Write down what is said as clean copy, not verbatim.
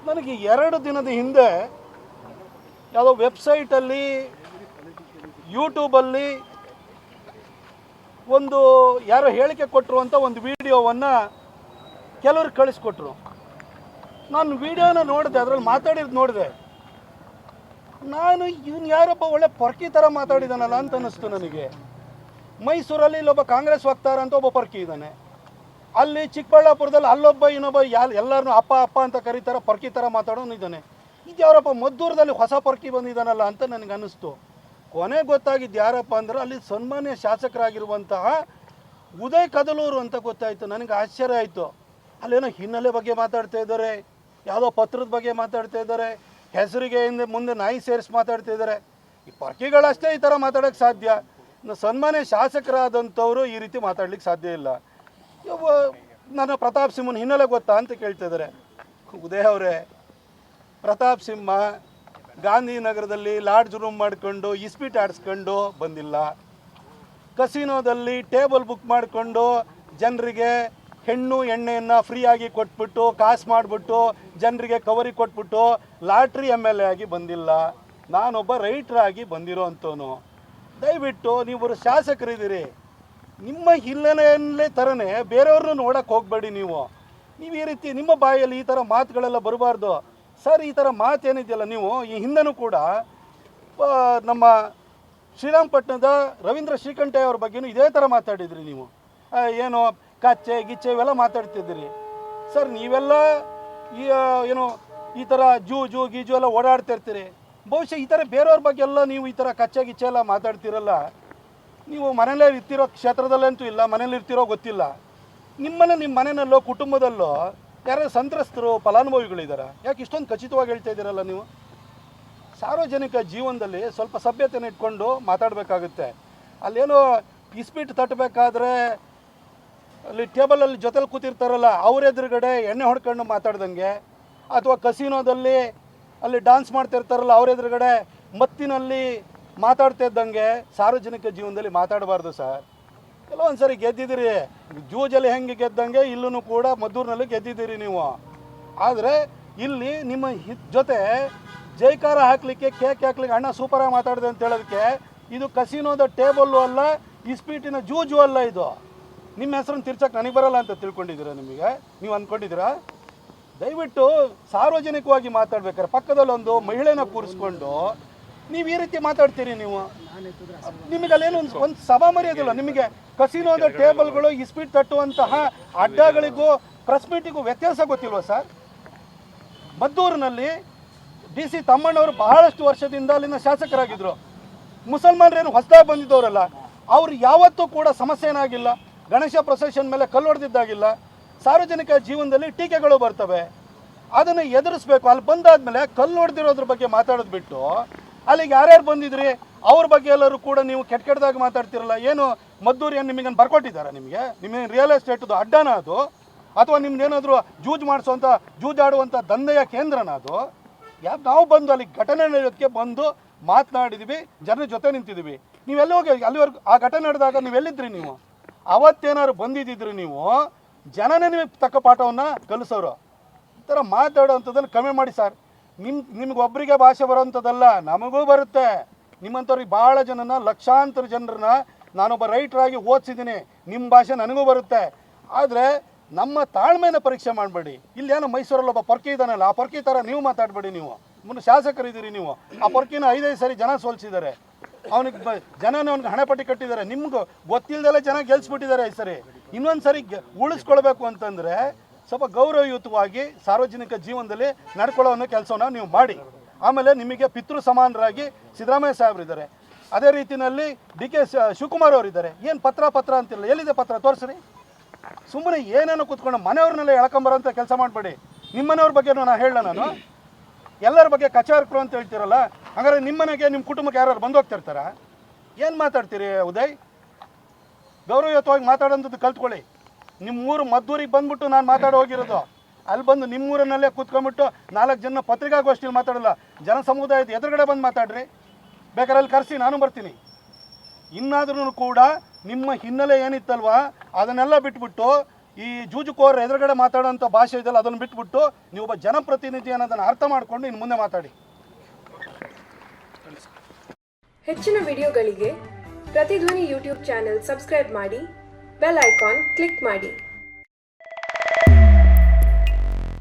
ನನಗೆ 2 ದಿನದ ಹಿಂದೆ ಯಾವುದೋ ವೆಬ್ಸೈಟಲ್ಲಿ ಯೂಟ್ಯೂಬಲ್ಲಿ ಒಂದು ಯಾರೋ ಹೇಳಿಕೆ ಕೊಟ್ಟರು ಅಂತ ಒಂದು ವಿಡಿಯೋವನ್ನು ಕೆಲವರು ಕಳಿಸ್ಕೊಟ್ರು. ನಾನು ವಿಡಿಯೋನ ನೋಡಿದೆ, ಅದರಲ್ಲಿ ಮಾತಾಡಿದ್ದು ನೋಡಿದೆ. ನಾನು ಇವನು ಯಾರೊಬ್ಬ ಒಳ್ಳೆ ಪೊರ್ಕಿ ಥರ ಮಾತಾಡಿದಾನಲ್ಲ ಅಂತ ಅನ್ನಿಸ್ತು ನನಗೆ. ಮೈಸೂರಲ್ಲಿ ಇಲ್ಲೊಬ್ಬ ಕಾಂಗ್ರೆಸ್ ವಕ್ತಾರ ಅಂತ ಒಬ್ಬ ಪೊರ್ಕಿ ಇದ್ದಾನೆ, ಅಲ್ಲಿ ಚಿಕ್ಕಬಳ್ಳಾಪುರದಲ್ಲಿ ಅಲ್ಲೊಬ್ಬ ಇನ್ನೊಬ್ಬ ಎಲ್ಲರನ್ನೂ ಅಪ್ಪ ಅಪ್ಪ ಅಂತ ಕರೀತಾರೆ, ಪೊರ್ಕಿ ಥರ ಮಾತಾಡೋನು ಇದ್ದಾನೆ. ಇದು ಯಾರಪ್ಪ ಮದ್ದೂರದಲ್ಲಿ ಹೊಸ ಪೊರ್ಕಿ ಬಂದಿದ್ದಾನಲ್ಲ ಅಂತ ನನಗೆ ಅನ್ನಿಸ್ತು. ಕೊನೆಗೆ ಗೊತ್ತಾಗಿದ್ದು ಯಾರಪ್ಪ ಅಂದ್ರೆ ಅಲ್ಲಿ ಸನ್ಮಾನ್ಯ ಶಾಸಕರಾಗಿರುವಂತಹ ಉದಯ್ ಕದಲೂರು ಅಂತ ಗೊತ್ತಾಯಿತು. ನನಗೆ ಆಶ್ಚರ್ಯ ಆಯಿತು. ಅಲ್ಲೇನೋ ಹಿನ್ನೆಲೆ ಬಗ್ಗೆ ಮಾತಾಡ್ತಾ ಇದ್ದಾರೆ, ಯಾವುದೋ ಪತ್ರದ ಬಗ್ಗೆ ಮಾತಾಡ್ತಾ ಇದ್ದಾರೆ, ಹೆಸರಿಗೆ ಹಿಂದೆ ಮುಂದೆ ನಾಯಿ ಸೇರಿಸಿ ಮಾತಾಡ್ತಾ ಇದ್ದಾರೆ. ಈ ಪೊರ್ಕಿಗಳಷ್ಟೇ ಈ ಥರ ಮಾತಾಡೋಕ್ಕೆ ಸಾಧ್ಯ. ಸನ್ಮಾನ್ಯ ಶಾಸಕರಾದಂಥವರು ಈ ರೀತಿ ಮಾತಾಡ್ಲಿಕ್ಕೆ ಸಾಧ್ಯ ಇಲ್ಲ. ನನ್ನ ಪ್ರತಾಪ್ ಸಿಂಹನ ಹಿನ್ನೆಲೆ ಗೊತ್ತಾ ಅಂತ ಕೇಳ್ತಾ ಇದ್ದಾರೆ. ಉದಯ್ ಅವರೇ, ಪ್ರತಾಪ್ ಸಿಂಹ ಗಾಂಧಿನಗರದಲ್ಲಿ ಲಾಡ್ಜ್ ರೂಮ್ ಮಾಡಿಕೊಂಡು ಇಸ್ಪೀಟ್ ಆಡಿಸ್ಕೊಂಡು ಬಂದಿಲ್ಲ. ಕಸಿನೋದಲ್ಲಿ ಟೇಬಲ್ ಬುಕ್ ಮಾಡಿಕೊಂಡು ಜನರಿಗೆ ಹೆಣ್ಣು ಎಣ್ಣೆಯನ್ನು ಫ್ರೀಯಾಗಿ ಕೊಟ್ಬಿಟ್ಟು ಕಾಸು ಮಾಡಿಬಿಟ್ಟು ಜನರಿಗೆ ಕವರಿಗೆ ಕೊಟ್ಬಿಟ್ಟು ಲಾಟ್ರಿ MLA ಆಗಿ ಬಂದಿಲ್ಲ. ನಾನೊಬ್ಬ ರೈಟ್ರಾಗಿ ಬಂದಿರೋ ಅಂಥವನು. ದಯವಿಟ್ಟು ನೀವು ಶಾಸಕರಿದ್ದೀರಿ, ನಿಮ್ಮ ಹಿನ್ನೆಲೆಯಲ್ಲೇ ಥರನೇ ಬೇರೆಯವ್ರನ್ನೂ ನೋಡೋಕ್ಕೆ ಹೋಗಬೇಡಿ. ನೀವು ಈ ರೀತಿ ನಿಮ್ಮ ಬಾಯಲ್ಲಿ ಈ ಥರ ಮಾತುಗಳೆಲ್ಲ ಬರಬಾರ್ದು ಸರ್. ಈ ಥರ ಮಾತೇನಿದೆಯಲ್ಲ, ನೀವು ಈ ಹಿಂದೆನೂ ಕೂಡ ನಮ್ಮ ಶ್ರೀರಂಗಪಟ್ಟಣದ ರವೀಂದ್ರ ಶ್ರೀಕಂಠಯ್ಯ ಅವ್ರ ಬಗ್ಗೆನೂ ಇದೇ ಥರ ಮಾತಾಡಿದ್ರಿ. ನೀವು ಏನು ಕಚ್ಚೆ ಗಿಚ್ಚೆ ಇವೆಲ್ಲ ಮಾತಾಡ್ತಿದ್ದೀರಿ ಸರ್. ನೀವೆಲ್ಲ ಏನು ಈ ಥರ ಜೂ ಗೀಜು ಎಲ್ಲ ಓಡಾಡ್ತಿರ್ತೀರಿ. ಬಹುಶಃ ಈ ಥರ ಬೇರೆಯವ್ರ ಬಗ್ಗೆ ಎಲ್ಲ ನೀವು ಈ ಥರ ಕಚ್ಚೆ ಗಿಚ್ಚೆ ಎಲ್ಲ ಮಾತಾಡ್ತಿರಲ್ಲ. ನೀವು ಮನೇಲೇ ಇರ್ತಿರೋ ಕ್ಷೇತ್ರದಲ್ಲಂತೂ ಇಲ್ಲ, ಮನೇಲಿ ಇರ್ತಿರೋ ಗೊತ್ತಿಲ್ಲ. ನಿಮ್ಮ ಮನೆಯಲ್ಲೋ ಕುಟುಂಬದಲ್ಲೋ ಯಾರು ಸಂತ್ರಸ್ತರು ಫಲಾನುಭವಿಗಳಿದ್ದಾರೆ, ಯಾಕೆ ಇಷ್ಟೊಂದು ಖಚಿತವಾಗಿ ಹೇಳ್ತಾ ಇದ್ದೀರಲ್ಲ ನೀವು? ಸಾರ್ವಜನಿಕ ಜೀವನದಲ್ಲಿ ಸ್ವಲ್ಪ ಸಭ್ಯತೆಯನ್ನು ಇಟ್ಕೊಂಡು ಮಾತಾಡಬೇಕಾಗುತ್ತೆ. ಅಲ್ಲೇನೋ ಇಸ್ಪೀಟ್ ತಟ್ಟಬೇಕಾದ್ರೆ ಅಲ್ಲಿ ಟೇಬಲಲ್ಲಿ ಜೊತೆಲಿ ಕೂತಿರ್ತಾರಲ್ಲ ಅವ್ರ ಎದುರುಗಡೆ ಎಣ್ಣೆ ಹೊಡ್ಕೊಂಡು ಮಾತಾಡ್ದಂಗೆ, ಅಥವಾ ಕಸಿನೋದಲ್ಲಿ ಅಲ್ಲಿ ಡ್ಯಾನ್ಸ್ ಮಾಡ್ತಿರ್ತಾರಲ್ಲ ಅವ್ರ ಎದುರುಗಡೆ ಮತ್ತಿನಲ್ಲಿ ಮಾತಾಡ್ತಾ ಇದ್ದಂಗೆ ಸಾರ್ವಜನಿಕ ಜೀವನದಲ್ಲಿ ಮಾತಾಡಬಾರ್ದು ಸರ್. ಕೆಲವೊಂದು ಸರಿ ಗೆದ್ದಿದ್ದೀರಿ, ಜೂಜಲ್ಲಿ ಹೆಂಗೆ ಗೆದ್ದಂಗೆ ಇಲ್ಲೂ ಕೂಡ ಮದ್ದೂರಿನಲ್ಲಿ ಗೆದ್ದಿದ್ದೀರಿ ನೀವು. ಆದರೆ ಇಲ್ಲಿ ನಿಮ್ಮ ಜೊತೆ ಜೈಕಾರ ಹಾಕಲಿಕ್ಕೆ ಕೇಕ್ ಹಾಕ್ಲಿಕ್ಕೆ ಅಣ್ಣ ಸೂಪರಾಗಿ ಮಾತಾಡಿದೆ ಅಂತ ಹೇಳೋದಕ್ಕೆ ಇದು ಕಸಿನೋದ ಟೇಬಲ್ಲು ಅಲ್ಲ, ಇಸ್ಪೀಟಿನ ಜೂಜು ಅಲ್ಲ. ಇದು ನಿಮ್ಮ ಹೆಸರನ್ನು ತಿರ್ಚಕ್ಕೆ ನನಗೆ ಬರಲ್ಲ ಅಂತ ತಿಳ್ಕೊಂಡಿದ್ದೀರಾ? ನಿಮಗೆ ನೀವು ಅಂದ್ಕೊಂಡಿದ್ದೀರಾ? ದಯವಿಟ್ಟು ಸಾರ್ವಜನಿಕವಾಗಿ ಮಾತಾಡ್ಬೇಕಾರೆ ಪಕ್ಕದಲ್ಲೊಂದು ಮಹಿಳೆನ ಕೂರಿಸ್ಕೊಂಡು ನೀವು ಈ ರೀತಿ ಮಾತಾಡ್ತೀರಿ. ನೀವು ನಿಮಗೆ ಅಲ್ಲೇನು ಒಂದು ಸಭಾ ಮರ್ಯಾದಿಲ್ಲ. ನಿಮಗೆ ಕಸಿನೋದ ಟೇಬಲ್ಗಳು ಇಸ್ಪೀಟ್ ತಟ್ಟುವಂತಹ ಅಡ್ಡಗಳಿಗೂ ಪ್ರೆಸ್ ಮೀಟಿಗೂ ವ್ಯತ್ಯಾಸ ಗೊತ್ತಿಲ್ವ ಸರ್? ಮದ್ದೂರಿನಲ್ಲಿ DC ತಮ್ಮಣ್ಣವರು ಬಹಳಷ್ಟು ವರ್ಷದಿಂದ ಅಲ್ಲಿನ ಶಾಸಕರಾಗಿದ್ದರು. ಮುಸಲ್ಮಾನರೇನು ಹೊಸದಾಗಿ ಬಂದಿದ್ದವರಲ್ಲ, ಅವ್ರು ಯಾವತ್ತೂ ಕೂಡ ಸಮಸ್ಯೆ ಏನಾಗಿಲ್ಲ. ಗಣೇಶ ಪ್ರೊಸೆಷನ್ ಮೇಲೆ ಕಲ್ಲು ಹೊಡೆದಿದ್ದಾಗಿಲ್ಲ. ಸಾರ್ವಜನಿಕ ಜೀವನದಲ್ಲಿ ಟೀಕೆಗಳು ಬರ್ತವೆ, ಅದನ್ನು ಎದುರಿಸ್ಬೇಕು. ಅಲ್ಲಿ ಬಂದಾದ್ಮೇಲೆ ಕಲ್ಲು ಹೊಡೆದಿರೋದ್ರ ಬಗ್ಗೆ ಮಾತಾಡೋದು ಬಿಟ್ಟು ಅಲ್ಲಿಗೆ ಯಾರ್ಯಾರು ಬಂದಿದ್ರಿ ಅವ್ರ ಬಗ್ಗೆ ಎಲ್ಲರೂ ಕೂಡ ನೀವು ಕೆಟ್ಟದಾಗಿ ಮಾತಾಡ್ತಿರಲ್ಲ. ಏನು ಮದ್ದೂರು ಏನು ನಿಮಗೇನು ಬರ್ಕೊಟ್ಟಿದ್ದಾರೆ? ನಿಮಗೆ ರಿಯಲ್ ಎಸ್ಟೇಟ್ದು ಅಡ್ಡನ ಅದು, ಅಥವಾ ನಿಮ್ದೇನಾದರೂ ಜೂಜಾಡುವಂಥ ದಂಧೆಯ ಕೇಂದ್ರನ ಅದು? ನಾವು ಬಂದು ಅಲ್ಲಿ ಘಟನೆ ನಡೆಯೋದಕ್ಕೆ ಬಂದು ಮಾತನಾಡಿದ್ವಿ, ಜನರ ಜೊತೆ ನಿಂತಿದ್ವಿ. ನೀವೆಲ್ಲ ಹೋಗಿ ಅಲ್ಲಿವರೆಗೂ ಆ ಘಟನೆ ನಡೆದಾಗ ನೀವೆಲ್ಲಿದ್ರಿ? ನೀವು ಅವತ್ತೇನಾದ್ರು ಬಂದಿದ್ದಿದ್ರಿ ನೀವು ಜನನೇ ನಿಮಗೆ ತಕ್ಕ ಪಾಠವನ್ನು ಕಲಿಸೋರು. ಈ ಥರ ಮಾತಾಡೋವಂಥದ್ದನ್ನು ಕಮ್ಮಿ ಮಾಡಿ ಸರ್. ನಿಮ್ಗೆ ಒಬ್ಬರಿಗೆ ಭಾಷೆ ಬರೋವಂಥದ್ದಲ್ಲ, ನಮಗೂ ಬರುತ್ತೆ. ನಿಮ್ಮಂಥವ್ರಿಗೆ ಭಾಳ ಜನನ, ಲಕ್ಷಾಂತರ ಜನರನ್ನ ನಾನೊಬ್ಬ ರೈಟ್ರಾಗಿ ಓದಿಸಿದ್ದೀನಿ. ನಿಮ್ಮ ಭಾಷೆ ನನಗೂ ಬರುತ್ತೆ. ಆದರೆ ನಮ್ಮ ತಾಳ್ಮೆನ ಪರೀಕ್ಷೆ ಮಾಡಬೇಡಿ. ಇಲ್ಲೇನೋ ಮೈಸೂರಲ್ಲಿ ಒಬ್ಬ ಪೊರ್ಕಿ ಇದ್ದಾನಲ್ಲ, ಆ ಪೊರ್ಕಿ ಥರ ನೀವು ಮಾತಾಡಬೇಡಿ. ನೀವು ಮುಂದೆ ಶಾಸಕರಿದ್ದೀರಿ. ನೀವು ಆ ಪೊರ್ಕಿನ 5 ಸರಿ ಜನ ಸೋಲಿಸಿದ್ದಾರೆ. ಜನನೇ ಅವ್ನಿಗೆ ಹಣೆಪಟ್ಟಿ ಕಟ್ಟಿದ್ದಾರೆ. ನಿಮ್ಗೆ ಗೊತ್ತಿಲ್ಲದೆಲ್ಲ ಜನ ಗೆಲ್ಸ್ಬಿಟ್ಟಿದ್ದಾರೆ. ಈ ಸರಿ ಇನ್ನೊಂದು ಸರಿ ಉಳಿಸ್ಕೊಳ್ಬೇಕು ಅಂತಂದರೆ ಸ್ವಲ್ಪ ಗೌರವಯುತವಾಗಿ ಸಾರ್ವಜನಿಕ ಜೀವನದಲ್ಲಿ ನಡ್ಕೊಳ್ಳೋ ಅನ್ನೋ ಕೆಲಸವನ್ನು ನೀವು ಮಾಡಿ. ಆಮೇಲೆ ನಿಮಗೆ ಪಿತೃ ಸಮಾನರಾಗಿ ಸಿದ್ದರಾಮಯ್ಯ ಸಾಹೇಬರಿದ್ದಾರೆ, ಅದೇ ರೀತಿಯಲ್ಲಿ DK ಶಿವಕುಮಾರ್ ಅವರಿದ್ದಾರೆ. ಏನು ಪತ್ರ ಅಂತಿಲ್ಲ, ಎಲ್ಲಿದೆ ಪತ್ರ ತೋರಿಸ್ರಿ. ಸುಮ್ಮನೆ ಏನೇನೋ ಕೂತ್ಕೊಂಡು ಮನೆಯವ್ರನ್ನೆಲ್ಲ ಎಳ್ಕೊಂಬರೋಂಥ ಕೆಲಸ ಮಾಡಬೇಡಿ. ನಿಮ್ಮ ಮನೆಯವ್ರ ಬಗ್ಗೆ ನಾನು ಹೇಳ, ನಾನು ಎಲ್ಲರ ಬಗ್ಗೆ ಕಚಾರಕರು ಅಂತ ಹೇಳ್ತೀರಲ್ಲ, ಹಾಗಾದ್ರೆ ನಿಮ್ಮ ಮನೆಗೆ ನಿಮ್ಮ ಕುಟುಂಬಕ್ಕೆ ಯಾರು ಬಂದು ಹೋಗ್ತಿರ್ತಾರ? ಏನು ಮಾತಾಡ್ತೀರಿ ಉದಯ್? ಗೌರವಯುತವಾಗಿ ಮಾತಾಡೋಂಥದ್ದು ಕಲ್ತ್ಕೊಳ್ಳಿ. ನಿಮ್ಮ ಊರು ಮದ್ದೂರಿಗೆ ಬಂದ್ಬಿಟ್ಟು ನಾನು ಮಾತಾಡಿ ಹೋಗಿರೋದು. ಅಲ್ಲಿ ಬಂದು ನಿಮ್ಮೂರನ್ನಲ್ಲೇ ಕೂತ್ಕೊಂಡ್ಬಿಟ್ಟು 4 ಜನ ಪತ್ರಿಕಾಗೋಷ್ಠಿಯಲ್ಲಿ ಮಾತಾಡಲ್ಲ, ಜನ ಸಮುದಾಯದ ಎದುರುಗಡೆ ಬಂದು ಮಾತಾಡ್ರಿ, ಬೇಕಾದ್ರೆ ಅಲ್ಲಿ ಕರೆಸಿ, ನಾನು ಬರ್ತೀನಿ. ಇನ್ನಾದ್ರೂ ಕೂಡ ನಿಮ್ಮ ಹಿನ್ನೆಲೆ ಏನಿತ್ತಲ್ವ ಅದನ್ನೆಲ್ಲ ಬಿಟ್ಬಿಟ್ಟು ಈ ಜೂಜುಕೋರ ಎದುರುಗಡೆ ಮಾತಾಡೋಂಥ ಭಾಷೆ ಇದೆಯಲ್ಲ ಅದನ್ನು ಬಿಟ್ಬಿಟ್ಟು ನೀವು ಒಬ್ಬ ಜನಪ್ರತಿನಿಧಿ ಅನ್ನೋದನ್ನು ಅರ್ಥ ಮಾಡಿಕೊಂಡು ಇನ್ನು ಮುಂದೆ ಮಾತಾಡಿ. ಹೆಚ್ಚಿನ ವಿಡಿಯೋಗಳಿಗೆ ಪ್ರತಿಧ್ವನಿ ಯೂಟ್ಯೂಬ್ ಚಾನೆಲ್ ಸಬ್ಸ್ಕ್ರೈಬ್ ಮಾಡಿ, ಬೆಲ್ ಐಕಾನ್ ಕ್ಲಿಕ್ ಮಾಡಿ.